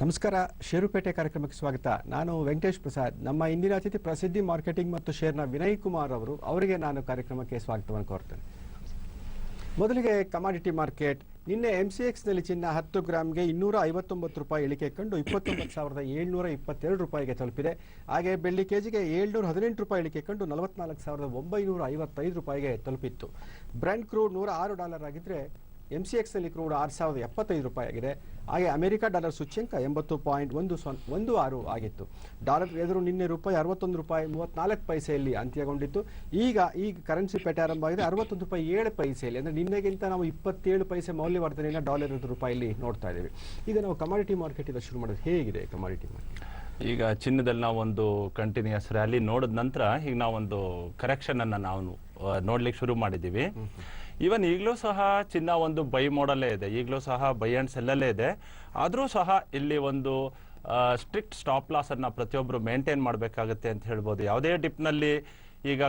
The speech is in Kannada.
ನಮಸ್ಕಾರ. ಷೇರುಪೇಟೆ ಕಾರ್ಯಕ್ರಮಕ್ಕೆ ಸ್ವಾಗತ. ನಾನು ವೆಂಕಟೇಶ್ ಪ್ರಸಾದ್. ನಮ್ಮ ಇಂದಿನ ಅತಿಥಿ ಪ್ರಸಿದ್ಧಿ ಮಾರ್ಕೆಟಿಂಗ್ ಮತ್ತು ಶೇರ್ನ ವಿನಯ್ ಕುಮಾರ್ ಅವರು. ಅವರಿಗೆ ನಾನು ಕಾರ್ಯಕ್ರಮಕ್ಕೆ ಸ್ವಾಗತವನ್ನು ಕೋರ್ತೇನೆ. ಮೊದಲಿಗೆ ಕಮಾಡಿಟಿ ಮಾರ್ಕೆಟ್. ನಿನ್ನೆ MCX-ನಲ್ಲಿ ಚಿನ್ನ 10 ಗ್ರಾಮ್ಗೆ 259 ರೂಪಾಯಿ ಇಳಿಕೆ ಕಂಡು 29,722 ರೂಪಾಯಿಗೆ ತಲುಪಿದೆ. ಹಾಗೆ ಬೆಳ್ಳಿ ಕೆಜಿಗೆ 718 ರೂಪಾಯಿ ಇಳಿಕೆ ಕಂಡು 44,955 ರೂಪಾಯಿಗೆ ತಲುಪಿತ್ತು. ಬ್ರೆಂಟ್ ಕ್ರೂಡ್ $106 ಆಗಿದ್ರೆ MCX-ನಲ್ಲಿ ಕ್ರೂಡ್ 6,075 ರೂಪಾಯಿ ಆಗಿದೆ. ಹಾಗೆ ಅಮೆರಿಕ ಡಾಲರ್ ಸೂಚ್ಯಂಕ 80.16 ಆಗಿತ್ತು. ಡಾಲರ್ ಎದುರು ನಿನ್ನೆ ರೂಪಾಯಿ 61 ರೂಪಾಯಿ 34 ಪೈಸೆಯಲ್ಲಿ ಅಂತ್ಯಗೊಂಡಿತ್ತು. ಈಗ ಕರೆನ್ಸಿ ಪೇಟೆ ಆರಂಭ ಆಗಿದೆ 61 ರೂಪಾಯಿ 7 ಪೈಸೆಯಲ್ಲಿ. ಅಂದರೆ ನಿನ್ನೆಗಿಂತ ನಾವು 27 ಪೈಸೆ ಮೌಲ್ಯವರ್ಧನೆಯನ್ನು ಡಾಲರ್ ಎದುರು ರೂಪಾಯಿಲಿ ನೋಡ್ತಾ ಇದ್ದೀವಿ. ಈಗ ನಾವು ಕಮಾಡಿಟಿ ಮಾರ್ಕೆಟ್ ಇಂದ ಶುರು ಮಾಡೋದು ಹೇಗಿದೆ ಕಮಾಡಿಟಿ ಮಾರ್ಕೆಟ್? ಈಗ ಚಿನ್ನದಲ್ಲಿ ನಾವೊಂದು ಕಂಟಿನ್ಯೂಸ್ ರ್ಯಾಲಿ ನೋಡಿದ ನಂತರ ಈಗ ನಾವೊಂದು ಕರೆಕ್ಷನ್ ಅನ್ನ ನಾವು ನೋಡ್ಲಿಕ್ಕೆ ಶುರು ಮಾಡಿದ್ದೀವಿ. ಈವನ್ ಈಗಲೂ ಸಹ ಚಿನ್ನ ಒಂದು ಬೈ ಮಾಡಲ್ಲೇ ಇದೆ, ಈಗಲೂ ಸಹ ಬೈ ಅಂಡ್ ಸೆಲ್ಲಲ್ಲೇ ಇದೆ. ಆದರೂ ಸಹ ಇಲ್ಲಿ ಒಂದು ಸ್ಟ್ರಿಕ್ಟ್ ಸ್ಟಾಪ್ ಲಾಸ್ ಅನ್ನ ಪ್ರತಿಯೊಬ್ಬರು ಮೇಂಟೈನ್ ಮಾಡಬೇಕಾಗುತ್ತೆ ಅಂತ ಹೇಳ್ಬೋದು. ಯಾವುದೇ ಡಿಪ್ನಲ್ಲಿ ಈಗ